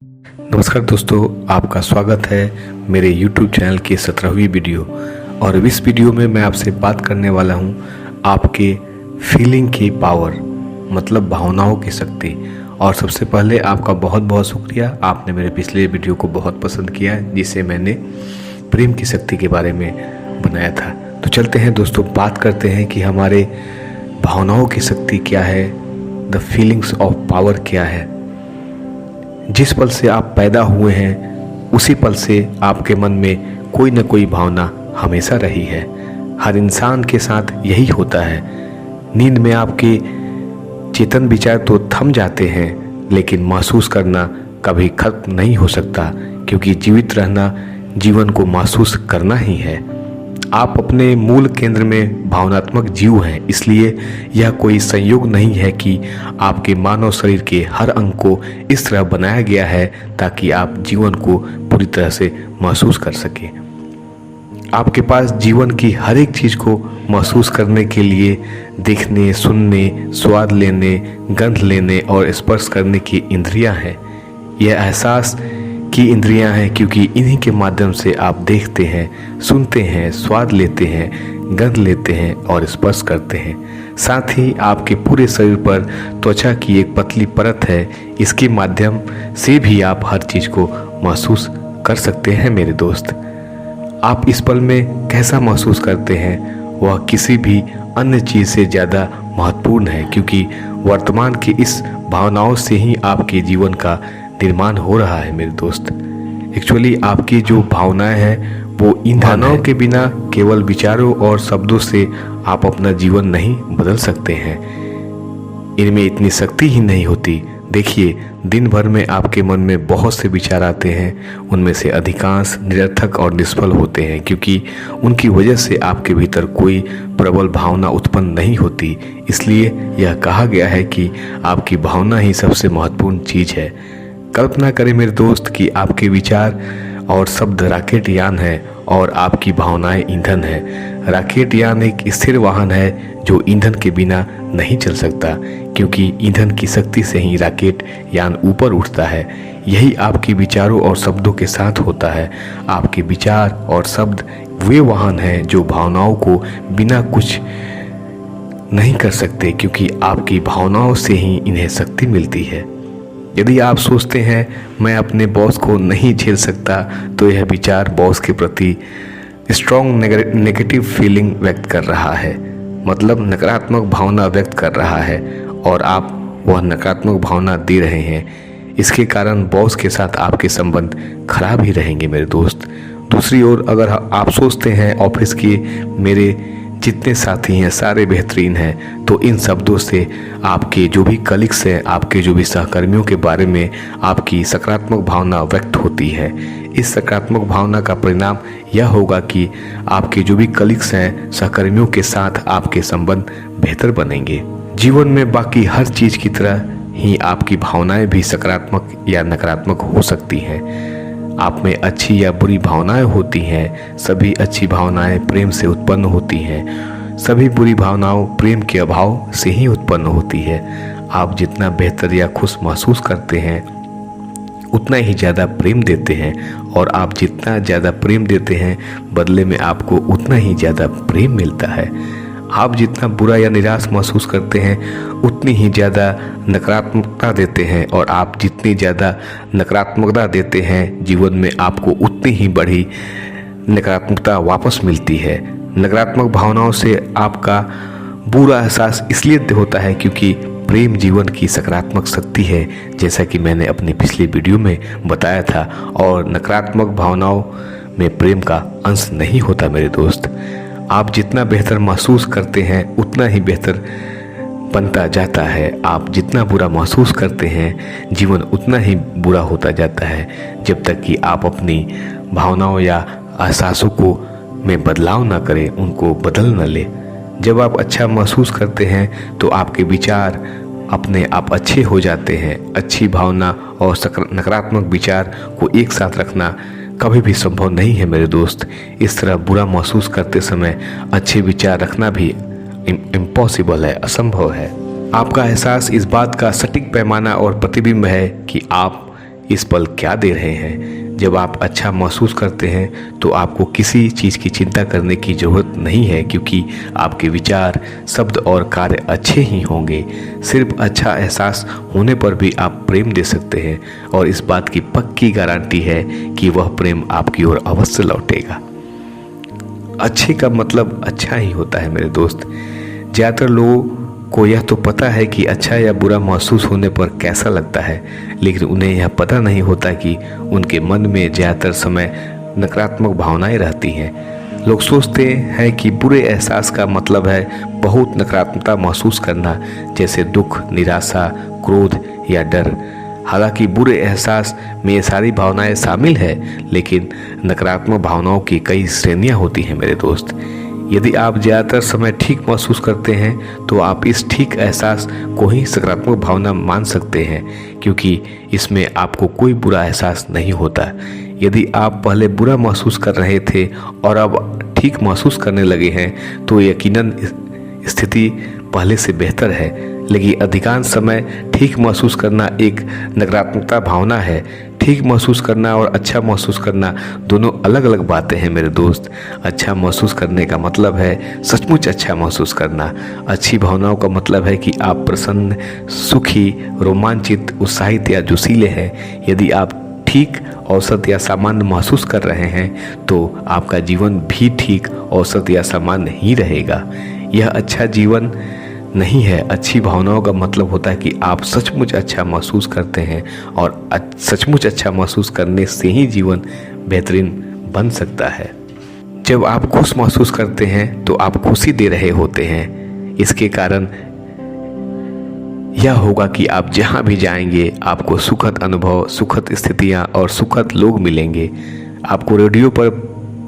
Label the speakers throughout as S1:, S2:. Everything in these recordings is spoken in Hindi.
S1: नमस्कार दोस्तों, आपका स्वागत है मेरे YouTube चैनल की 17वीं वीडियो। और इस वीडियो में मैं आपसे बात करने वाला हूं आपके फीलिंग की पावर, मतलब भावनाओं की शक्ति। और सबसे पहले आपका बहुत बहुत शुक्रिया, आपने मेरे पिछले वीडियो को बहुत पसंद किया जिसे मैंने प्रेम की शक्ति के बारे में बनाया था। तो चलते हैं दोस्तों, बात करते हैं कि हमारे भावनाओं की शक्ति क्या है, द फीलिंग्स ऑफ पावर क्या है। जिस पल से आप पैदा हुए हैं उसी पल से आपके मन में कोई न कोई भावना हमेशा रही है। हर इंसान के साथ यही होता है। नींद में आपके चेतन विचार तो थम जाते हैं, लेकिन महसूस करना कभी खत्म नहीं हो सकता, क्योंकि जीवित रहना जीवन को महसूस करना ही है। आप अपने मूल केंद्र में भावनात्मक जीव हैं, इसलिए यह कोई संयोग नहीं है कि आपके मानव शरीर के हर अंग को इस तरह बनाया गया है ताकि आप जीवन को पूरी तरह से महसूस कर सकें। आपके पास जीवन की हर एक चीज़ को महसूस करने के लिए देखने, सुनने, स्वाद लेने, गंध लेने और स्पर्श करने की इंद्रियां हैं। यह एहसास की इंद्रियां हैं क्योंकि इन्हीं के माध्यम से आप देखते हैं, सुनते हैं, स्वाद लेते हैं, गंध लेते हैं और स्पर्श करते हैं। साथ ही आपके पूरे शरीर पर त्वचा की एक पतली परत है, इसके माध्यम से भी आप हर चीज़ को महसूस कर सकते हैं। मेरे दोस्त, आप इस पल में कैसा महसूस करते हैं वह किसी भी अन्य चीज़ से ज़्यादा महत्वपूर्ण है, क्योंकि वर्तमान की इस भावनाओं से ही आपके जीवन का निर्माण हो रहा है। मेरे दोस्त, एक्चुअली आपकी जो भावनाएं हैं वो इन भावनाओं के बिना केवल विचारों और शब्दों से आप अपना जीवन नहीं बदल सकते हैं। इनमें इतनी शक्ति ही नहीं होती। देखिए, दिन भर में आपके मन में बहुत से विचार आते हैं, उनमें से अधिकांश निरर्थक और निष्फल होते हैं, क्योंकि उनकी वजह से आपके भीतर कोई प्रबल भावना उत्पन्न नहीं होती। इसलिए यह कहा गया है कि आपकी भावना ही सबसे महत्वपूर्ण चीज़ है। कल्पना करें मेरे दोस्त कि आपके विचार और शब्द रॉकेट यान है और आपकी भावनाएं ईंधन है। रॉकेट यान एक स्थिर वाहन है जो ईंधन के बिना नहीं चल सकता, क्योंकि ईंधन की शक्ति से ही रॉकेट यान ऊपर उठता है। यही आपके विचारों और शब्दों के साथ होता है। आपके विचार और शब्द वे वाहन हैं जो भावनाओं को बिना कुछ नहीं कर सकते, क्योंकि आपकी भावनाओं से ही इन्हें शक्ति मिलती है। यदि आप सोचते हैं मैं अपने बॉस को नहीं झेल सकता, तो यह विचार बॉस के प्रति स्ट्रॉन्ग नेगेटिव फीलिंग व्यक्त कर रहा है, मतलब नकारात्मक भावना व्यक्त कर रहा है, और आप वह नकारात्मक भावना दे रहे हैं। इसके कारण बॉस के साथ आपके संबंध खराब ही रहेंगे मेरे दोस्त। दूसरी ओर, अगर आप सोचते हैं ऑफिस के मेरे जितने साथी हैं सारे बेहतरीन हैं, तो इन शब्दों से आपके जो भी कलीग्स हैं, आपके जो भी सहकर्मियों के बारे में आपकी सकारात्मक भावना व्यक्त होती है। इस सकारात्मक भावना का परिणाम यह होगा कि आपके जो भी कलीग्स हैं, सहकर्मियों के साथ आपके संबंध बेहतर बनेंगे। जीवन में बाकी हर चीज़ की तरह ही आपकी भावनाएं भी सकारात्मक या नकारात्मक हो सकती हैं। आप में अच्छी या बुरी भावनाएं होती हैं। सभी अच्छी भावनाएं प्रेम से उत्पन्न होती हैं। सभी बुरी भावनाओं प्रेम के अभाव से ही उत्पन्न होती है। आप जितना बेहतर या खुश महसूस करते हैं उतना ही ज़्यादा प्रेम देते हैं, और आप जितना ज़्यादा प्रेम देते हैं बदले में आपको उतना ही ज़्यादा प्रेम मिलता है। आप जितना बुरा या निराश महसूस करते हैं उतनी ही ज़्यादा नकारात्मकता देते हैं, और आप जितनी ज़्यादा नकारात्मकता देते हैं जीवन में आपको उतनी ही बड़ी नकारात्मकता वापस मिलती है। नकारात्मक भावनाओं से आपका बुरा एहसास इसलिए होता है क्योंकि प्रेम जीवन की सकारात्मक शक्ति है, जैसा कि मैंने अपने पिछले वीडियो में बताया था, और नकारात्मक भावनाओं में प्रेम का अंश नहीं होता मेरे दोस्त। आप जितना बेहतर महसूस करते हैं उतना ही बेहतर बनता जाता है। आप जितना बुरा महसूस करते हैं जीवन उतना ही बुरा होता जाता है, जब तक कि आप अपनी भावनाओं या एहसासों को में बदलाव ना करें, उनको बदल न लें। जब आप अच्छा महसूस करते हैं तो आपके विचार अपने आप अच्छे हो जाते हैं। अच्छी भावना और नकारात्मक विचार को एक साथ रखना कभी भी संभव नहीं है मेरे दोस्त। इस तरह बुरा महसूस करते समय अच्छे विचार रखना भी इम्पॉसिबल है, असंभव है। आपका एहसास इस बात का सटीक पैमाना और प्रतिबिंब है कि आप इस पल क्या दे रहे हैं। जब आप अच्छा महसूस करते हैं तो आपको किसी चीज़ की चिंता करने की ज़रूरत नहीं है, क्योंकि आपके विचार, शब्द और कार्य अच्छे ही होंगे। सिर्फ अच्छा एहसास होने पर भी आप प्रेम दे सकते हैं, और इस बात की पक्की गारंटी है कि वह प्रेम आपकी ओर अवश्य लौटेगा। अच्छे का मतलब अच्छा ही होता है मेरे दोस्त। ज़्यादातर लोगों को यह तो पता है कि अच्छा या बुरा महसूस होने पर कैसा लगता है, लेकिन उन्हें यह पता नहीं होता कि उनके मन में ज़्यादातर समय नकारात्मक भावनाएं रहती हैं। लोग सोचते हैं कि बुरे एहसास का मतलब है बहुत नकारात्मकता महसूस करना, जैसे दुख, निराशा, क्रोध या डर। हालांकि बुरे एहसास में ये सारी भावनाएं शामिल है, लेकिन नकारात्मक भावनाओं की कई श्रेणियां होती हैं मेरे दोस्त। यदि आप ज़्यादातर समय ठीक महसूस करते हैं तो आप इस ठीक एहसास को ही सकारात्मक भावना मान सकते हैं, क्योंकि इसमें आपको कोई बुरा एहसास नहीं होता। यदि आप पहले बुरा महसूस कर रहे थे और अब ठीक महसूस करने लगे हैं तो यकीनन स्थिति पहले से बेहतर है। लेकिन अधिकांश समय ठीक महसूस करना एक नकारात्मकता भावना है। ठीक महसूस करना और अच्छा महसूस करना दोनों अलग अलग बातें हैं मेरे दोस्त। अच्छा महसूस करने का मतलब है सचमुच अच्छा महसूस करना। अच्छी भावनाओं का मतलब है कि आप प्रसन्न, सुखी, रोमांचित, उत्साहित या जोशीले हैं। यदि आप ठीक, औसत या सामान्य महसूस कर रहे हैं तो आपका जीवन भी ठीक, औसत या सामान्य ही रहेगा। यह अच्छा जीवन नहीं है। अच्छी भावनाओं का मतलब होता है कि आप सचमुच अच्छा महसूस करते हैं, और सचमुच अच्छा महसूस करने से ही जीवन बेहतरीन बन सकता है। जब आप खुश महसूस करते हैं तो आप खुशी दे रहे होते हैं। इसके कारण यह होगा कि आप जहां भी जाएंगे आपको सुखद अनुभव, सुखद स्थितियां और सुखद लोग मिलेंगे। आपको रेडियो पर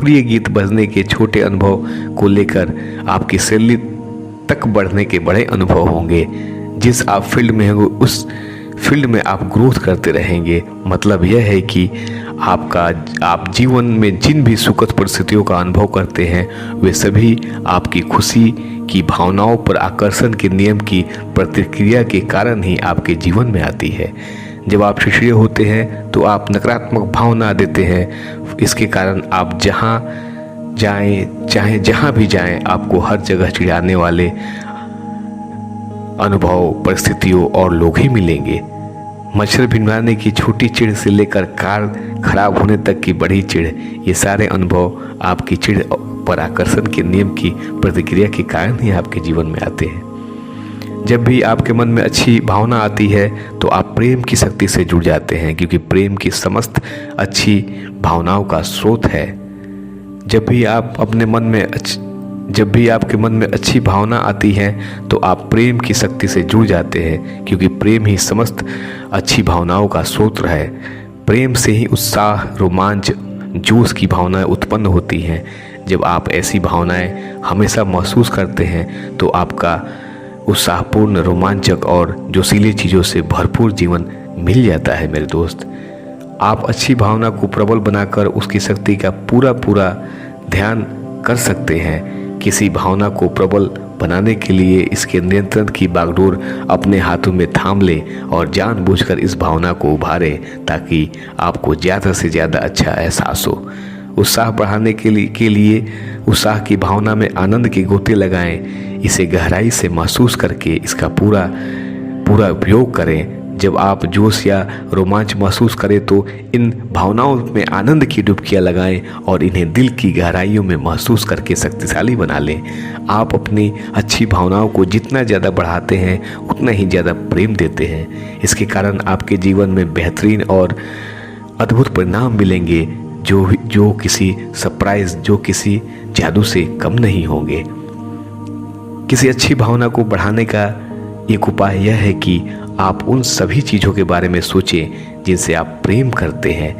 S1: प्रिय गीत बजने के छोटे अनुभव को लेकर आपकी शैली तक बढ़ने के बड़े अनुभव होंगे। जिस आप फील्ड में होंगे उस फील्ड में आप ग्रोथ करते रहेंगे। मतलब यह है कि आप जीवन में जिन भी सुखद परिस्थितियों का अनुभव करते हैं वे सभी आपकी खुशी की भावनाओं पर आकर्षण के नियम की प्रतिक्रिया के कारण ही आपके जीवन में आती है। जब आप चिड़चिड़े होते हैं तो आप नकारात्मक भावना देते हैं। इसके कारण आप जहाँ जाएं, चाहे जहाँ भी जाएं, आपको हर जगह चिढ़ाने वाले अनुभव, परिस्थितियों और लोग ही मिलेंगे। मच्छर भिनवाने की छोटी चिढ़ से लेकर कार खराब होने तक की बड़ी चिढ़, ये सारे अनुभव आपकी चिढ़ पर आकर्षण के नियम की प्रतिक्रिया के कारण ही आपके जीवन में आते हैं। जब भी आपके मन में अच्छी भावना आती है तो आप प्रेम की शक्ति से जुड़ जाते हैं, क्योंकि प्रेम की समस्त अच्छी भावनाओं का स्रोत है। जब भी आपके मन में अच्छी भावना आती है तो आप प्रेम की शक्ति से जुड़ जाते हैं, क्योंकि प्रेम ही समस्त अच्छी भावनाओं का स्रोत है। प्रेम से ही उत्साह, रोमांच, जोश की भावनाएं उत्पन्न होती हैं। जब आप ऐसी भावनाएं हमेशा महसूस करते हैं तो आपका उत्साहपूर्ण, रोमांचक और जोशीली चीज़ों से भरपूर जीवन मिल जाता है मेरे दोस्त। आप अच्छी भावना को प्रबल बनाकर उसकी शक्ति का पूरा ध्यान कर सकते हैं। किसी भावना को प्रबल बनाने के लिए इसके नियंत्रण की बागडोर अपने हाथों में थाम ले और जानबूझकर इस भावना को उभारे, ताकि आपको ज़्यादा से ज़्यादा अच्छा एहसास हो। उत्साह बढ़ाने के लिए उत्साह की भावना में आनंद के गोते लगाएं। इसे गहराई से महसूस करके इसका पूरा उपयोग करें। जब आप जोश या रोमांच महसूस करें तो इन भावनाओं में आनंद की डुबकियां लगाएं और इन्हें दिल की गहराइयों में महसूस करके शक्तिशाली बना लें। आप अपनी अच्छी भावनाओं को जितना ज़्यादा बढ़ाते हैं उतना ही ज़्यादा प्रेम देते हैं। इसके कारण आपके जीवन में बेहतरीन और अद्भुत परिणाम मिलेंगे, जो किसी सरप्राइज, जो किसी जादू से कम नहीं होंगे। किसी अच्छी भावना को बढ़ाने का एक उपाय यह है कि आप उन सभी चीज़ों के बारे में सोचें जिनसे आप प्रेम करते हैं।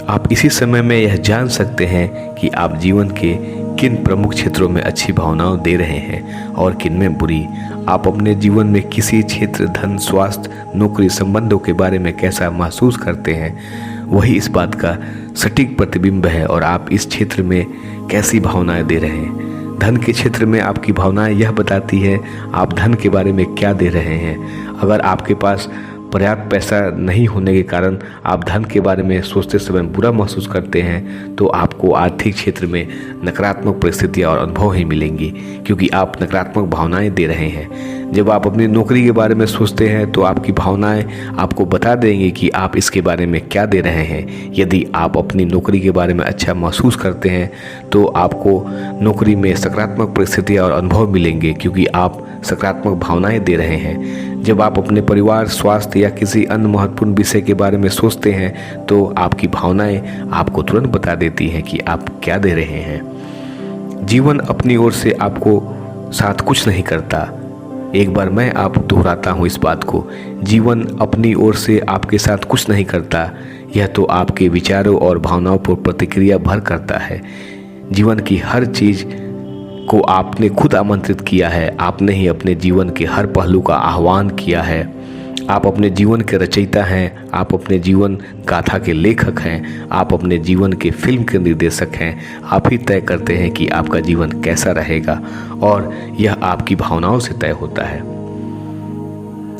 S1: आप इसी समय में यह जान सकते हैं कि आप जीवन के किन प्रमुख क्षेत्रों में अच्छी भावनाएं दे रहे हैं और किन में बुरी। आप अपने जीवन में किसी क्षेत्र, धन, स्वास्थ्य, नौकरी, संबंधों के बारे में कैसा महसूस करते हैं, वही इस बात का सटीक प्रतिबिंब है और आप इस क्षेत्र में कैसी भावनाएं दे रहे हैं। धन के क्षेत्र में आपकी भावनाएं यह बताती है आप धन के बारे में क्या दे रहे हैं। अगर आपके पास पर्याप्त पैसा नहीं होने के कारण आप धन के बारे में सोचते समय बुरा महसूस करते हैं, तो आपको आर्थिक क्षेत्र में नकारात्मक परिस्थितियाँ और अनुभव ही मिलेंगी, क्योंकि आप नकारात्मक भावनाएं दे रहे हैं। जब आप अपनी नौकरी के बारे में सोचते हैं तो आपकी भावनाएं आपको बता देंगी कि आप इसके बारे में क्या दे रहे हैं। यदि आप अपनी नौकरी के बारे में अच्छा महसूस करते हैं तो आपको नौकरी में सकारात्मक परिस्थितियाँ और अनुभव मिलेंगे, क्योंकि आप सकारात्मक भावनाएं दे रहे हैं। जब आप अपने परिवार, स्वास्थ्य या किसी अन्य महत्वपूर्ण विषय के बारे में सोचते हैं तो आपकी भावनाएं आपको तुरंत बता देती हैं कि आप क्या दे रहे हैं। जीवन अपनी ओर से आपको साथ कुछ नहीं करता। एक बार मैं आप दोहराता हूँ इस बात को, जीवन अपनी ओर से आपके साथ कुछ नहीं करता, यह तो आपके विचारों और भावनाओं पर प्रतिक्रिया भर करता है। जीवन की हर चीज़ को आपने खुद आमंत्रित किया है, आपने ही अपने जीवन के हर पहलू का आह्वान किया है। आप अपने जीवन के रचयिता हैं, आप अपने जीवन गाथा के लेखक हैं, आप अपने जीवन के फिल्म के निर्देशक हैं। आप ही तय करते हैं कि आपका जीवन कैसा रहेगा, और यह आपकी भावनाओं से तय होता है।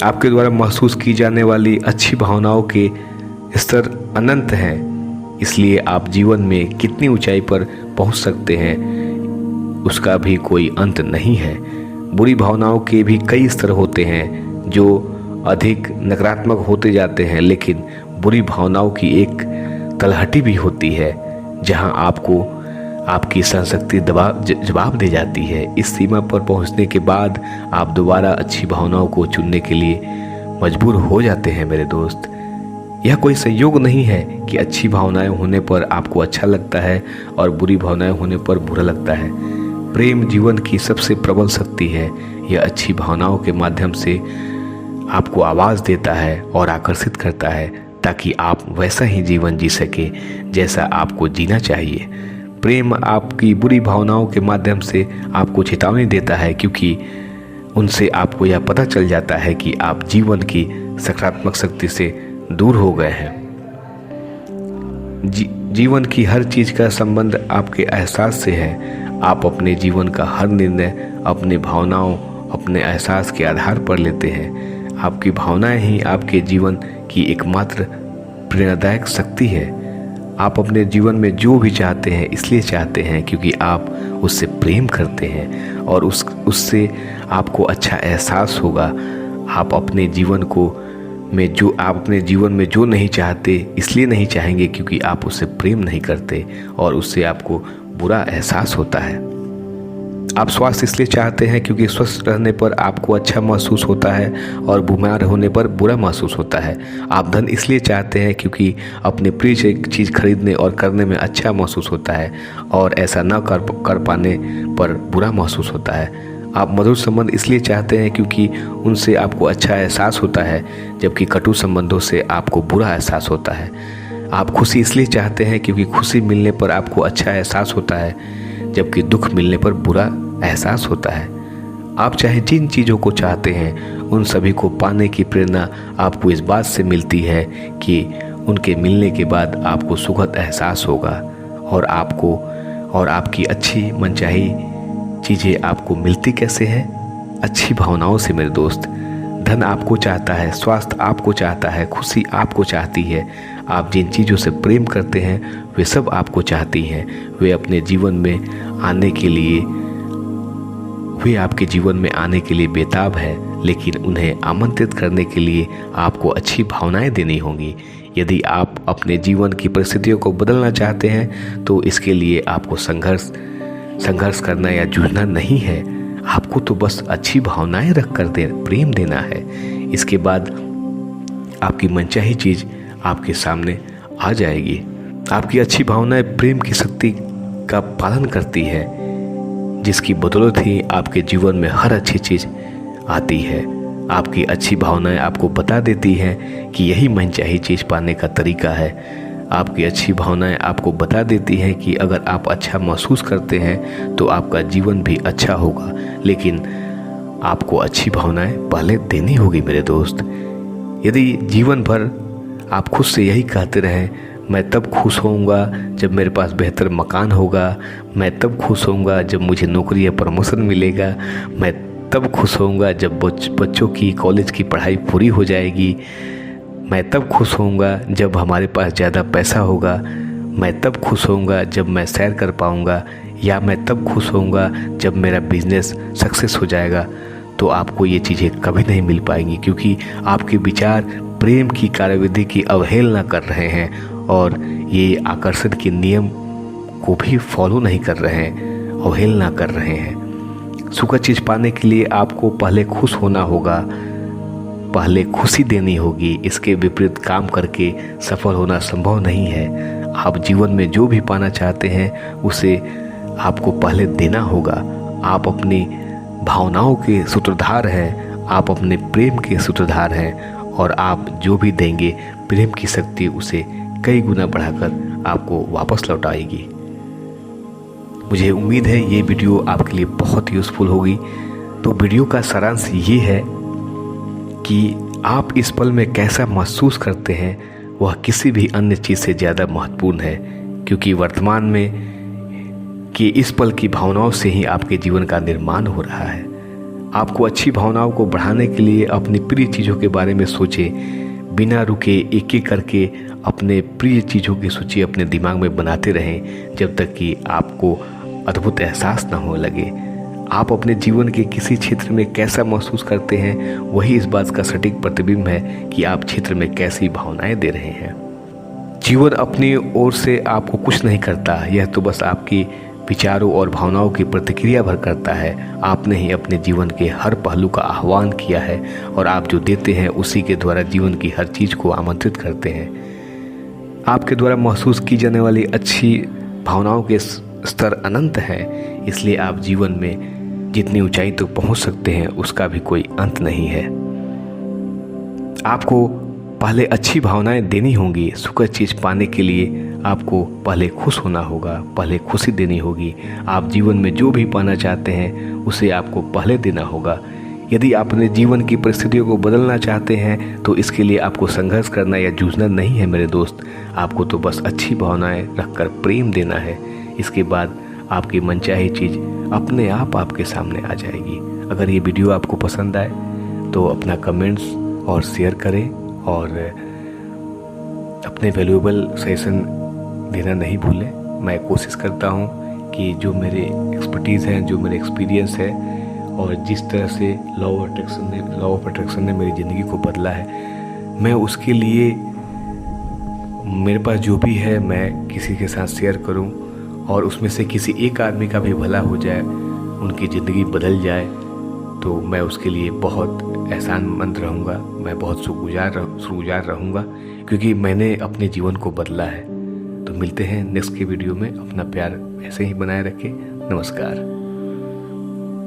S1: आपके द्वारा महसूस की जाने वाली अच्छी भावनाओं के स्तर अनंत हैं, इसलिए आप जीवन में कितनी ऊंचाई पर पहुंच सकते हैं उसका भी कोई अंत नहीं है। बुरी भावनाओं के भी कई स्तर होते हैं जो अधिक नकारात्मक होते जाते हैं, लेकिन बुरी भावनाओं की एक तलहटी भी होती है जहां आपको आपकी सहनशक्ति जवाब दे जाती है। इस सीमा पर पहुंचने के बाद आप दोबारा अच्छी भावनाओं को चुनने के लिए मजबूर हो जाते हैं मेरे दोस्त। यह कोई संयोग नहीं है कि अच्छी भावनाएं होने पर आपको अच्छा लगता है और बुरी भावनाएं होने पर बुरा लगता है। प्रेम जीवन की सबसे प्रबल शक्ति है। यह अच्छी भावनाओं के माध्यम से आपको आवाज़ देता है और आकर्षित करता है ताकि आप वैसा ही जीवन जी सके जैसा आपको जीना चाहिए। प्रेम आपकी बुरी भावनाओं के माध्यम से आपको चेतावनी देता है, क्योंकि उनसे आपको यह पता चल जाता है कि आप जीवन की सकारात्मक शक्ति से दूर हो गए हैं। जीवन की हर चीज़ का संबंध आपके एहसास से है। आप अपने जीवन का हर निर्णय अपने भावनाओं, अपने एहसास के आधार पर लेते हैं। आपकी भावनाएं ही आपके जीवन की एकमात्र प्रेरणादायक शक्ति है। आप अपने जीवन में जो भी चाहते हैं इसलिए चाहते हैं क्योंकि आप उससे प्रेम करते हैं और उससे आपको अच्छा एहसास होगा। आप अपने जीवन में जो नहीं चाहते इसलिए नहीं चाहेंगे क्योंकि आप उससे प्रेम नहीं करते और उससे आपको बुरा एहसास होता है। आप स्वास्थ्य इसलिए चाहते हैं क्योंकि स्वस्थ रहने पर आपको अच्छा महसूस होता है और बीमार होने पर बुरा महसूस होता है। आप धन इसलिए चाहते हैं क्योंकि अपने प्रिय चीज़ खरीदने और करने में अच्छा महसूस होता है और ऐसा न कर पाने पर बुरा महसूस होता है। आप मधुर संबंध इसलिए चाहते हैं क्योंकि उनसे आपको अच्छा एहसास होता है, जबकि कटु संबंधों से आपको बुरा एहसास होता है। आप खुशी इसलिए चाहते हैं क्योंकि खुशी मिलने पर आपको अच्छा एहसास होता है, जबकि दुख मिलने पर बुरा एहसास होता है। आप चाहे जिन चीज़ों को चाहते हैं उन सभी को पाने की प्रेरणा आपको इस बात से मिलती है कि उनके मिलने के बाद आपको सुखद एहसास होगा और आपकी अच्छी मनचाही चीज़ें आपको मिलती कैसे हैं? अच्छी भावनाओं से मेरे दोस्त। धन आपको चाहता है, स्वास्थ्य आपको चाहता है, खुशी आपको चाहती है। आप जिन चीज़ों से प्रेम करते हैं वे सब आपको चाहती हैं। वे आपके जीवन में आने के लिए बेताब है, लेकिन उन्हें आमंत्रित करने के लिए आपको अच्छी भावनाएं देनी होंगी। यदि आप अपने जीवन की परिस्थितियों को बदलना चाहते हैं तो इसके लिए आपको संघर्ष करना या जूझना नहीं है। आपको तो बस अच्छी भावनाएं रख कर प्रेम देना है। इसके बाद आपकी मनचाही चीज़ आपके सामने आ जाएगी। आपकी अच्छी भावनाएं प्रेम की शक्ति का पालन करती है, जिसकी बदौलत ही आपके जीवन में हर अच्छी चीज़ आती है। आपकी अच्छी भावनाएं आपको बता देती हैं कि यही मनचाही चीज़ पाने का तरीका है। आपकी अच्छी भावनाएं आपको बता देती हैं कि अगर आप अच्छा महसूस करते हैं तो आपका जीवन भी अच्छा होगा, लेकिन आपको अच्छी भावनाएं पहले देनी होगी मेरे दोस्त। यदि जीवन भर आप खुद से यही कहते रहें, मैं तब खुश होऊंगा जब मेरे पास बेहतर मकान होगा, मैं तब खुश होऊंगा जब मुझे नौकरी या प्रमोशन मिलेगा, मैं तब खुश होऊंगा जब बच्चों की कॉलेज की पढ़ाई पूरी हो जाएगी। मैं तब खुश होऊंगा जब हमारे पास ज़्यादा पैसा होगा। मैं तब खुश होऊंगा जब मैं सैर कर पाऊंगा, या मैं तब खुश होऊंगा जब मेरा बिजनेस सक्सेस हो जाएगा। तो आपको ये चीज़ें कभी नहीं मिल पाएंगी, क्योंकि आपके विचार प्रेम की कार्यविधि की अवहेलना कर रहे हैं और ये आकर्षण के नियम को भी फॉलो नहीं कर रहे हैं, अवहेलना कर रहे हैं। सुखद चीज़ पाने के लिए आपको पहले खुश होना होगा, पहले खुशी देनी होगी। इसके विपरीत काम करके सफल होना संभव नहीं है। आप जीवन में जो भी पाना चाहते हैं उसे आपको पहले देना होगा। आप अपनी भावनाओं के सूत्रधार हैं, आप अपने प्रेम के सूत्रधार हैं, और आप जो भी देंगे प्रेम की शक्ति उसे कई गुना बढ़ाकर आपको वापस लौटाएगी। मुझे उम्मीद है ये वीडियो आपके लिए बहुत यूज़फुल होगी। तो वीडियो का सारांश ये है कि आप इस पल में कैसा महसूस करते हैं वह किसी भी अन्य चीज़ से ज़्यादा महत्वपूर्ण है, क्योंकि वर्तमान में कि इस पल की भावनाओं से ही आपके जीवन का निर्माण हो रहा है। आपको अच्छी भावनाओं को बढ़ाने के लिए अपनी प्रिय चीज़ों के बारे में सोचें। बिना रुके एक एक करके अपने प्रिय चीज़ों की सूची अपने दिमाग में बनाते रहें जब तक कि आपको अद्भुत एहसास ना हो लगे। आप अपने जीवन के किसी क्षेत्र में कैसा महसूस करते हैं वही इस बात का सटीक प्रतिबिंब है कि आप क्षेत्र में कैसी भावनाएं दे रहे हैं। जीवन अपनी ओर से आपको कुछ नहीं करता, यह तो बस आपकी विचारों और भावनाओं की प्रतिक्रिया भर करता है। आपने ही अपने जीवन के हर पहलू का आह्वान किया है और आप जो देते हैं उसी के द्वारा जीवन की हर चीज़ को आमंत्रित करते हैं। आपके द्वारा महसूस की जाने वाली अच्छी भावनाओं के स्तर अनंत हैं, इसलिए आप जीवन में जितनी ऊंचाई तक पहुंच सकते हैं उसका भी कोई अंत नहीं है। आपको पहले अच्छी भावनाएं देनी होंगी। सुखद चीज़ पाने के लिए आपको पहले खुश होना होगा, पहले खुशी देनी होगी। आप जीवन में जो भी पाना चाहते हैं उसे आपको पहले देना होगा। यदि आप अपने जीवन की परिस्थितियों को बदलना चाहते हैं तो इसके लिए आपको संघर्ष करना या जूझना नहीं है मेरे दोस्त। आपको तो बस अच्छी भावनाएं रखकर प्रेम देना है। इसके बाद आपकी मनचाही चीज़ अपने आप आपके सामने आ जाएगी। अगर ये वीडियो आपको पसंद आए तो अपना कमेंट्स और शेयर करें और अपने वैल्यूएबल सजेशन देना नहीं भूलें। मैं कोशिश करता हूँ कि जो मेरे एक्सपर्टीज़ हैं, जो मेरे एक्सपीरियंस है और जिस तरह से लॉ ऑफ अट्रैक्शन ने मेरी ज़िंदगी को बदला है, मैं उसके लिए मेरे पास जो भी है मैं किसी के साथ शेयर करूं और उसमें से किसी एक आदमी का भी भला हो जाए, उनकी ज़िंदगी बदल जाए, तो मैं उसके लिए बहुत एहसानमंद रहूँगा। मैं बहुत शुक्रगुजार रहूँगा, क्योंकि मैंने अपने जीवन को बदला है। तो मिलते हैं नेक्स्ट के वीडियो में। अपना प्यार ऐसे ही बनाए रखें। नमस्कार।